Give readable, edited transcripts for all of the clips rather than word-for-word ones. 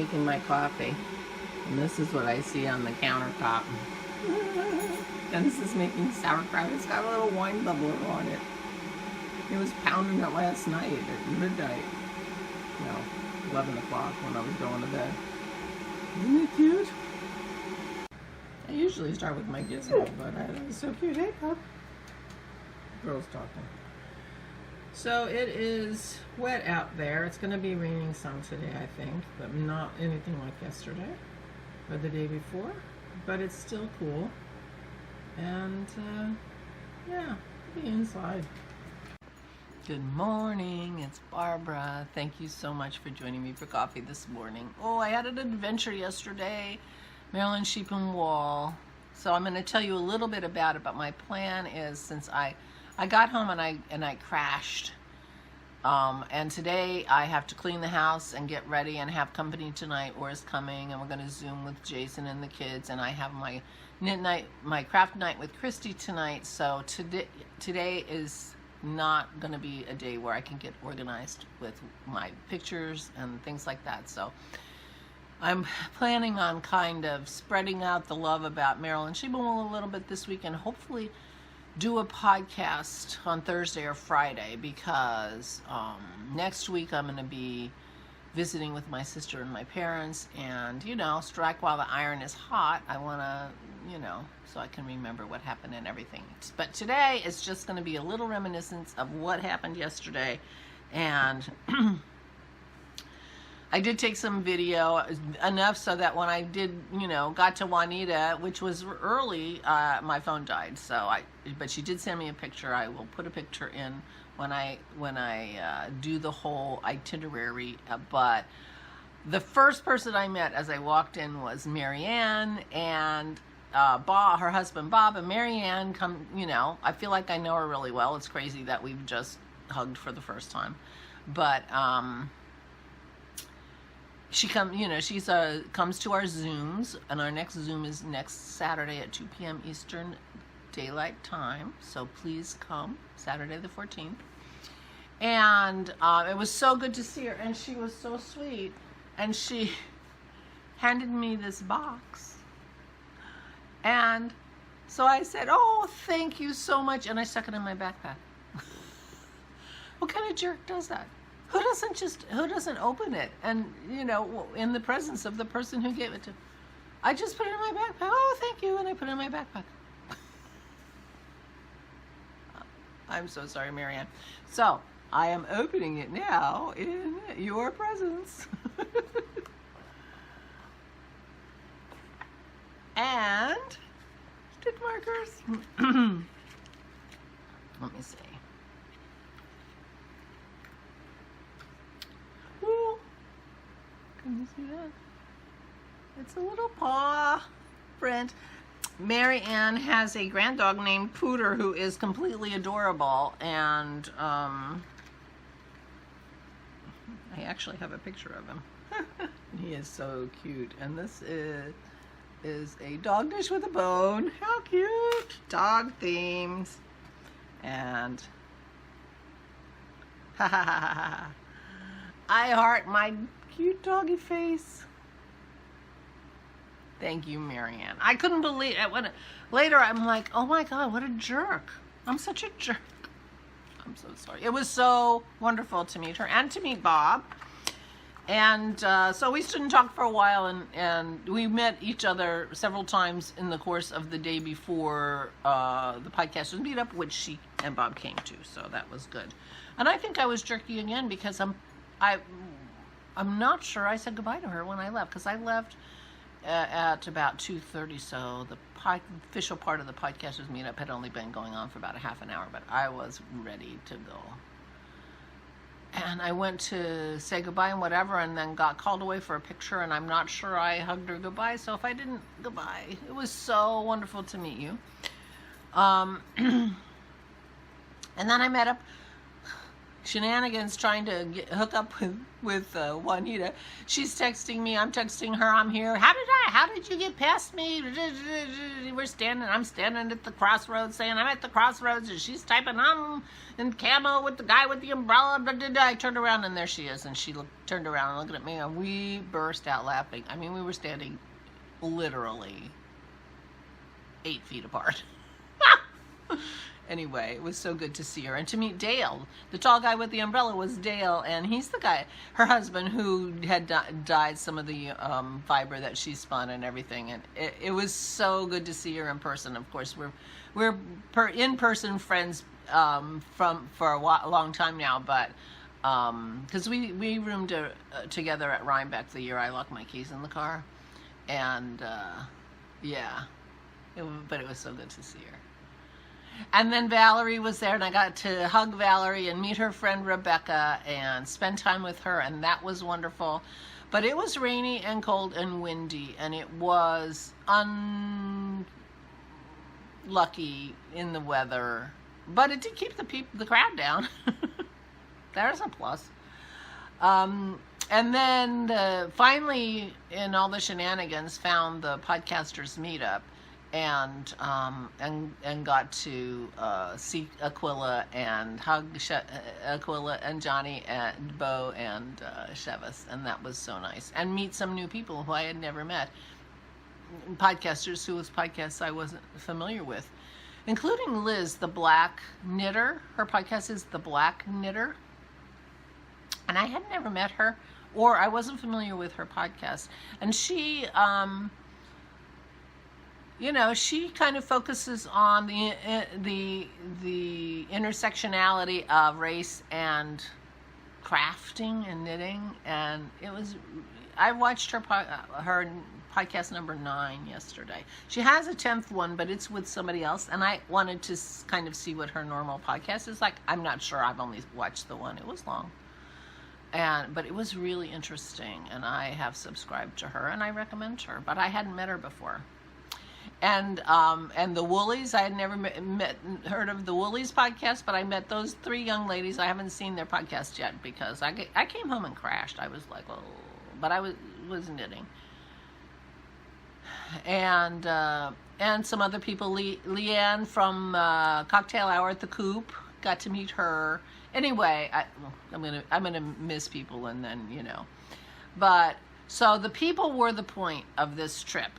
making my coffee. And this is what I see on the countertop. And this is making sauerkraut. It's got a little wine bubbler on it. It was pounding it last night at midnight. No, 11 o'clock when I was going to bed. Isn't it cute? I usually start with my gizmo, but I thought it was so cute. Hey, pup. Girls talking. So it is wet out there. It's going to be raining some today, I think, but not anything like yesterday or the day before. But it's still cool. And, yeah, be inside. Good morning, it's Barbara. Thank you so much for joining me for coffee this morning. Oh, I had an adventure yesterday, Maryland Sheep and Wool. So I'm going to tell you a little bit about it, but my plan is, since I got home and I crashed, and today I have to clean the house and get ready and have company tonight. Or's coming, and we're going to Zoom with Jason and the kids, and I have my knit night, my craft night with Christy tonight. So today is not going to be a day where I can get organized with my pictures and things like that. So I'm planning on kind of spreading out the love about Maryland Sheep and Wool a little bit this week, and hopefully do a podcast on Thursday or Friday, because next week I'm going to be visiting with my sister and my parents, and, you know, strike while the iron is hot. I want to, you know, so I can remember what happened and everything. But today is just going to be a little reminiscence of what happened yesterday. And I did take some video, enough so that when I did, you know, got to Juanita, which was early, my phone died. So but she did send me a picture. I will put a picture in when I do the whole itinerary. But the first person I met as I walked in was Marianne, and Bob, her husband Bob, and Marianne come, you know, I feel like I know her really well. It's crazy that we've just hugged for the first time. But she comes to our Zooms, and our next Zoom is next Saturday at 2 p.m. Eastern Daylight Time. So please come, Saturday the 14th. And it was so good to see her, and she was so sweet. And she handed me this box. And so I said, "Oh, thank you so much," and I stuck it in my backpack. What kind of jerk does that? Who doesn't open it and, you know, in the presence of the person who gave it to? I just put it in my backpack. "Oh, thank you," and I put it in my backpack. I'm so sorry, Marianne. So I am opening it now in your presence. And stick markers. Let me see. Ooh, can you see that? It's a little paw print. Mary Ann has a grand dog named Pooter who is completely adorable, and I actually have a picture of him. He is so cute, and this is a dog dish with a bone. How cute! Dog themes. And I heart my cute doggy face. Thank you, Marianne. I couldn't believe it. Later, I'm like, oh my God, what a jerk. I'm such a jerk. I'm so sorry. It was so wonderful to meet her and to meet Bob. And so we stood and talked for a while, and we met each other several times in the course of the day before the podcasters meetup, which she and Bob came to. So that was good. And I think I was jerky again because I'm not sure I said goodbye to her when I left, because I left at about 2:30. So the official part of the podcasters meetup had only been going on for about a half an hour, but I was ready to go. And I went to say goodbye and whatever, and then got called away for a picture, and I'm not sure I hugged her goodbye. So if I didn't, goodbye. It was so wonderful to meet you. And then I met up. shenanigans trying to hook up with Juanita. She's texting me, I'm texting her, I'm here. How did you get past me? I'm standing at the crossroads saying I'm at the crossroads, and she's typing I'm in camo with the guy with the umbrella. I turned around and there she is, and she turned around and looked at me, and we burst out laughing. I mean, we were standing literally 8 feet apart. Anyway, it was so good to see her and to meet Dale. The tall guy with the umbrella was Dale, and he's the guy, her husband, who had dyed some of the fiber that she spun and everything. And it was so good to see her in person. Of course, we're in-person friends for a long time now, but because we roomed together at Rhinebeck the year I locked my keys in the car, and yeah, but it was so good to see her. And then Valerie was there, and I got to hug Valerie and meet her friend Rebecca and spend time with her, and that was wonderful. But it was rainy and cold and windy, and it was unlucky in the weather. But it did keep the crowd down. There's a plus. And then finally, in all the shenanigans, found the podcasters meetup. And got to see Aquila and hug Aquila and Johnny and Bo and Chevis, and that was so nice. And meet some new people who I had never met, podcasters whose podcasts I wasn't familiar with, including Liz, the Black Knitter. Her podcast is The Black Knitter, and I had never met her, or I wasn't familiar with her podcast. And she you know, she kind of focuses on the intersectionality of race and crafting and knitting, and I watched her podcast number 9 yesterday. She has a 10th one, but it's with somebody else, and I wanted to kind of see what her normal podcast is like. I'm not sure. I've only watched the one. It was long, but it was really interesting, and I have subscribed to her, and I recommend her, but I hadn't met her before. And the Woolies, I had never heard of the Woolies podcast, but I met those 3 young ladies. I haven't seen their podcast yet because I came home and crashed. I was like, oh, but I was knitting. And some other people, Leanne from Cocktail Hour at the Coop, got to meet her. Anyway, I'm gonna miss people, and then, you know, but so the people were the point of this trip.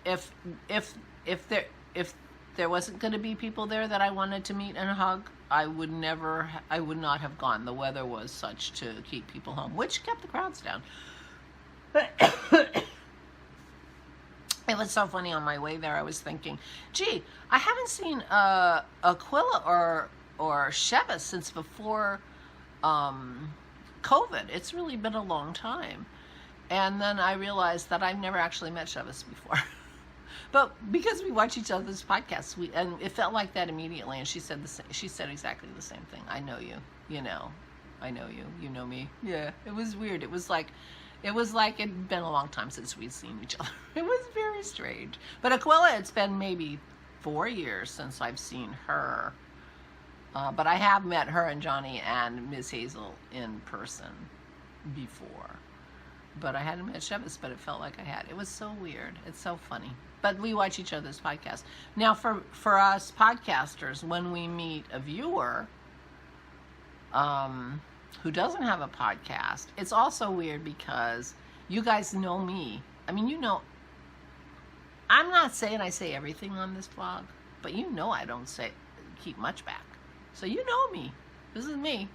If there wasn't going to be people there that I wanted to meet and hug, I would not have gone. The weather was such to keep people home, which kept the crowds down. It was so funny on my way there. I was thinking, gee, I haven't seen Aquila or Chevis since before COVID. It's really been a long time. And then I realized that I've never actually met Chevis before. But because we watch each other's podcasts, and it felt like that immediately. And she said exactly the same thing. I know you, you know, I know you, you know me. Yeah, it was weird. It was like it'd been a long time since we'd seen each other. It was very strange. But Aquila, it's been maybe 4 years since I've seen her. But I have met her and Johnny and Ms. Hazel in person before. But I hadn't met Chevis, but it felt like I had. It was so weird. It's so funny. But we watch each other's podcasts. Now, for us podcasters, when we meet a viewer who doesn't have a podcast, it's also weird because you guys know me. I mean, you know, I'm not saying I say everything on this vlog, but you know I don't keep much back. So you know me. This is me.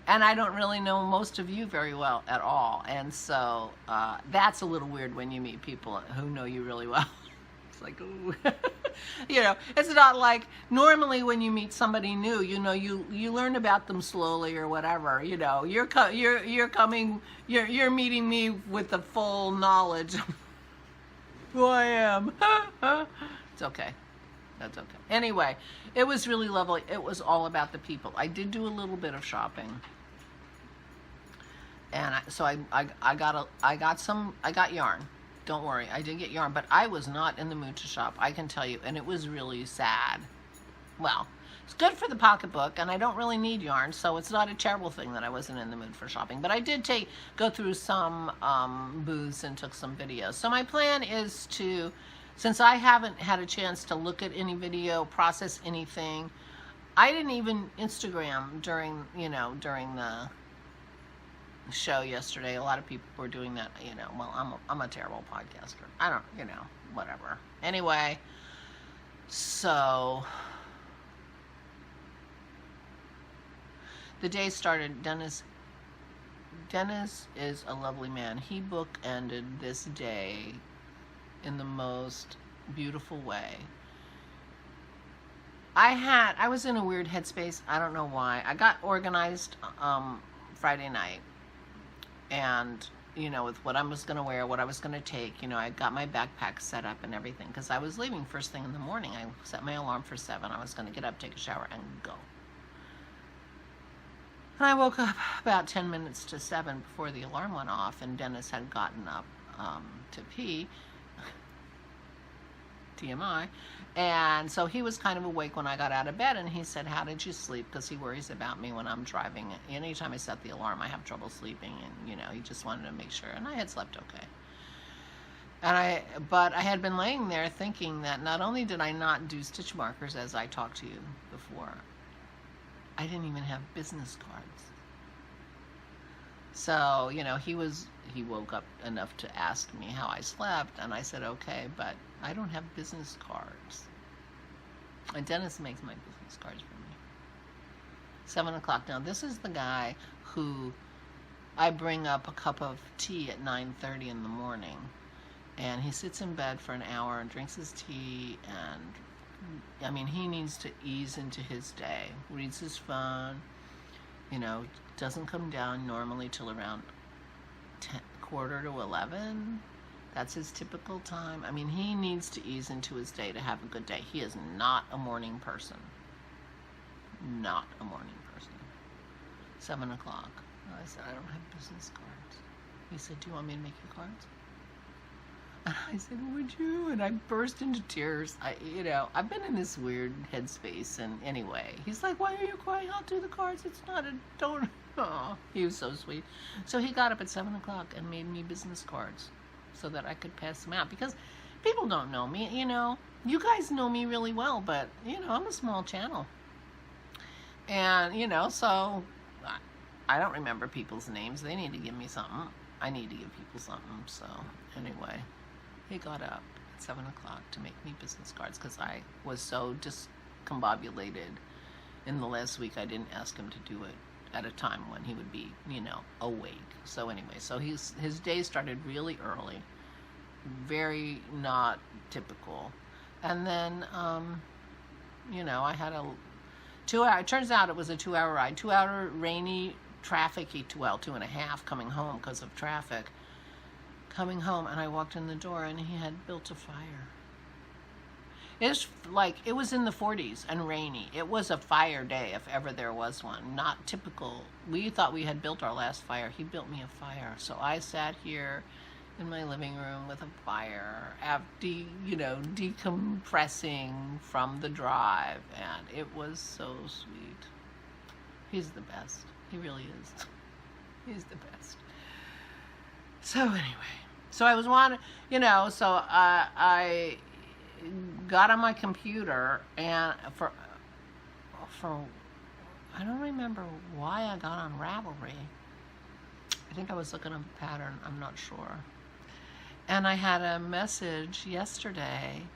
And I don't really know most of you very well at all. And so that's a little weird when you meet people who know you really well. It's like, ooh. You know, it's not like normally when you meet somebody new, you know, you learn about them slowly or whatever. You know, you're meeting me with the full knowledge of who I am. It's okay. That's okay. Anyway, it was really lovely. It was all about the people. I did do a little bit of shopping, and I got yarn. Don't worry, I did get yarn, but I was not in the mood to shop. I can tell you, and it was really sad. Well, It's good for the pocketbook, and I don't really need yarn, so it's not a terrible thing that I wasn't in the mood for shopping. But I did go through some booths and took some videos. So my plan is to, since I haven't had a chance to look at any video, process anything, I didn't even Instagram during the show yesterday. A lot of people were doing that, well, I'm a terrible podcaster. I don't, whatever. Anyway, so the day started. Dennis is a lovely man. He bookended this day in the most beautiful way. I was in a weird headspace. I don't know why. I got organized Friday night, and with what I was going to wear, what I was going to take. I got my backpack set up and everything because I was leaving first thing in the morning. I set my alarm for 7. I was going to get up, take a shower, and go. And I woke up about 10 minutes to 7 before the alarm went off, and Dennis had gotten up to pee. TMI. And so he was kind of awake when I got out of bed, and he said, "How did you sleep?" Because he worries about me when I'm driving. Anytime I set the alarm, I have trouble sleeping, and he just wanted to make sure. And I had slept okay. But I had been laying there thinking that not only did I not do stitch markers, as I talked to you before, I didn't even have business cards. So, he woke up enough to ask me how I slept, and I said, okay, but I don't have business cards. And Dennis makes my business cards for me. 7 o'clock. Now, this is the guy who I bring up a cup of tea at 9:30 in the morning, and he sits in bed for an hour and drinks his tea, and he needs to ease into his day. Reads his phone, doesn't come down normally till around 10:45. That's his typical time. He needs to ease into his day to have a good day. He is not a morning person. Not a morning person. 7 o'clock. I said, I don't have business cards. He said, do you want me to make you cards? And I said, would you? And I burst into tears. I've been in this weird headspace. And anyway, he's like, why are you crying? I'll do the cards. It's not a don't. Oh, he was so sweet. So he got up at 7 o'clock and made me business cards so that I could pass them out. Because people don't know me, You guys know me really well, but, I'm a small channel. And, so I don't remember people's names. They need to give me something. I need to give people something. So anyway, he got up at 7 o'clock to make me business cards because I was so discombobulated in the last week. I didn't ask him to do it at a time when he would be, awake. So anyway, so his day started really early, very not typical. And then, I had a 2 hour, it turns out it was a 2 hour ride, 2 hour rainy, trafficy, 2.5 coming home because of traffic. Coming home, and I walked in the door, and he had built a fire. It was in the 40s and rainy. It was a fire day, if ever there was one. Not typical. We thought we had built our last fire. He built me a fire. So I sat here in my living room with a fire, after, decompressing from the drive, and it was so sweet. He's the best. He really is. He's the best. So anyway, so I was so I got on my computer, and for I don't remember why I got on Ravelry. I think I was looking up a pattern. I'm not sure. And I had a message yesterday.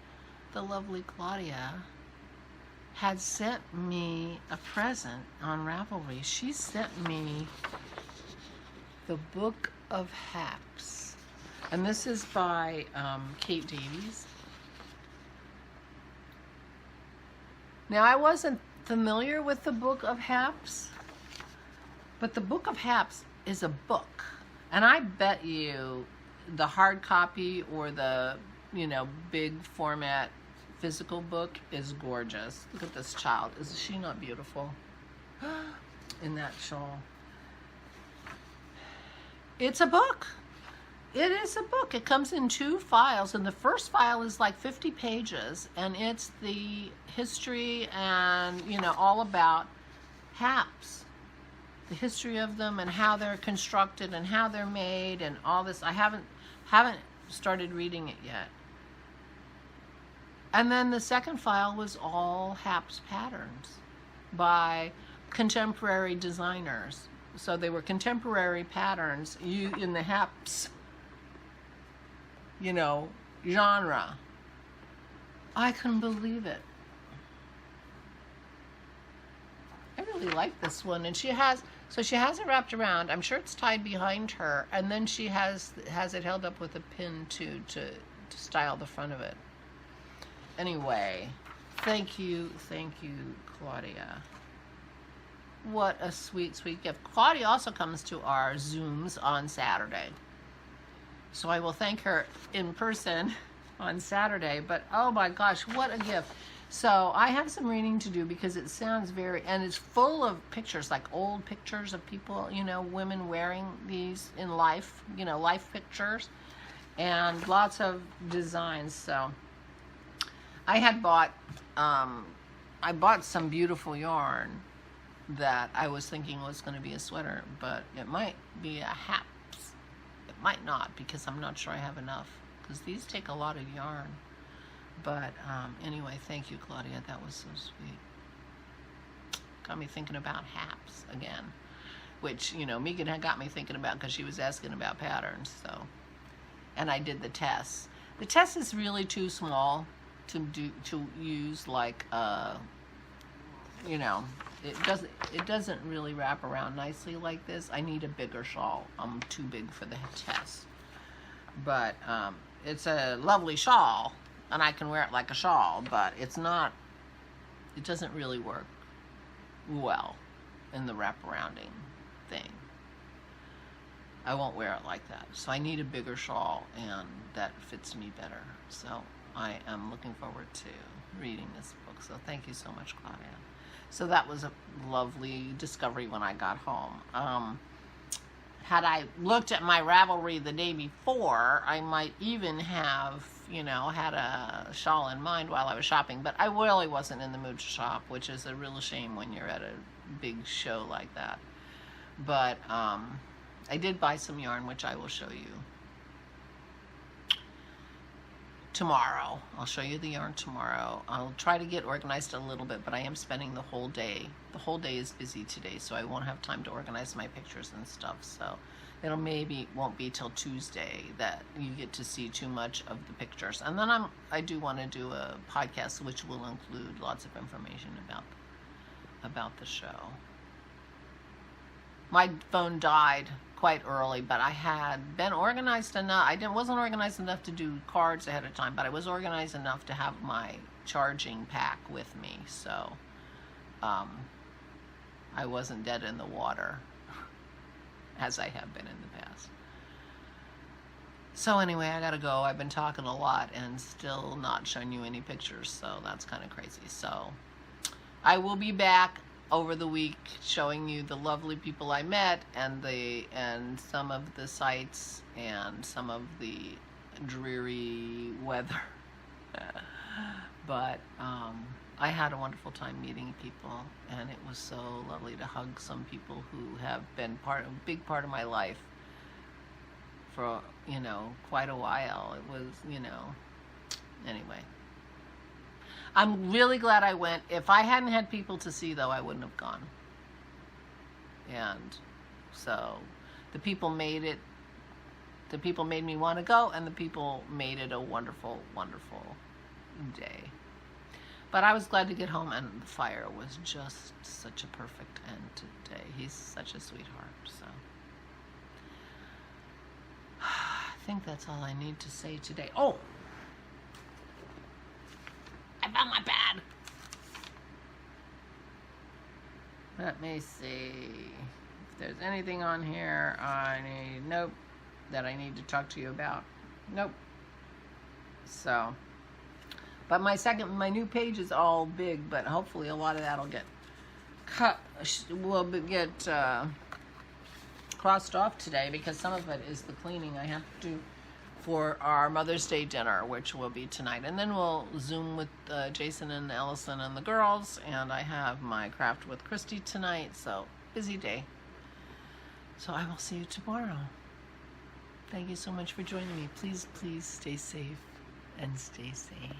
The lovely Claudia had sent me a present on Ravelry. She sent me the Book of Haps. And this is by Kate Davies. Now, I wasn't familiar with the Book of Haps, but the Book of Haps is a book. And I bet you the hard copy or the, big format physical book is gorgeous. Look at this child. Is she not beautiful? In that shawl. It's a book. It is a book. It comes in 2 files, and the first file is like 50 pages, and it's the history and, you know, all about hats, the history of them and how they're constructed and how they're made and all this. I haven't started reading it yet. And then the second file was all haps patterns by contemporary designers. So they were contemporary patterns in the haps, you know, genre. I couldn't believe it. I really like this one, and she has it wrapped around. I'm sure it's tied behind her, and then she has it held up with a pin too to style the front of it. Anyway, thank you, Claudia. What a sweet, sweet gift. Claudia also comes to our Zooms on Saturday, so I will thank her in person on Saturday. But oh my gosh, what a gift. So I have some reading to do because it sounds and it's full of pictures, like old pictures of people, you know, women wearing these in life, you know, life pictures, and lots of designs. So I had bought some beautiful yarn that I was thinking was going to be a sweater, but it might be a haps. It might not, because I'm not sure I have enough, because these take a lot of yarn. But anyway, thank you, Claudia. That was so sweet. Got me thinking about haps again, which, you know, Megan had got me thinking about because she was asking about patterns. So, and I did the test. The test is really too small to use, like, you know, it doesn't really wrap around nicely like this. I need a bigger shawl. I'm too big for the test. But it's a lovely shawl, and I can wear it like a shawl, but it doesn't really work well in the wraparounding thing. I won't wear it like that. So I need a bigger shawl, and that fits me better. So I am looking forward to reading this book. So thank you so much, Claudia. So that was a lovely discovery when I got home. Had I looked at my Ravelry the day before, I might even have, you know, had a shawl in mind while I was shopping, but I really wasn't in the mood to shop, which is a real shame when you're at a big show like that. But I did buy some yarn, which I will show you tomorrow. I'll show you the yarn tomorrow. I'll try to get organized a little bit, but I am spending the whole day. The whole day is busy today, so I won't have time to organize my pictures and stuff. So it'll won't be till Tuesday that you get to see too much of the pictures. And then I do want to do a podcast which will include lots of information about the show. My phone died quite early, but I had been organized enough. I wasn't organized enough to do cards ahead of time, but I was organized enough to have my charging pack with me, so I wasn't dead in the water as I have been in the past. So anyway, I gotta go. I've been talking a lot and still not showing you any pictures, so that's kind of crazy. So I will be back over the week showing you the lovely people I met and some of the sights and some of the dreary weather. But I had a wonderful time meeting people, and it was so lovely to hug some people who have been a big part of my life for, you know, quite a while. It was, you know, anyway. I'm really glad I went. If I hadn't had people to see, though, I wouldn't have gone. And so the people made it. The people made me want to go, and the people made it a wonderful, wonderful day. But I was glad to get home, and the fire was just such a perfect end today. He's such a sweetheart. So I think that's all I need to say today. Oh! I found my pad. Let me see if there's anything on here nope, that I need to talk to you about. Nope. So, but my new page is all big, but hopefully a lot of that'll get cut. Will get crossed off today because some of it is the cleaning I have to do for our Mother's Day dinner, which will be tonight. And then we'll Zoom with Jason and Allison and the girls. And I have my craft with Christy tonight, so busy day. So I will see you tomorrow. Thank you so much for joining me. Please, please stay safe and stay sane.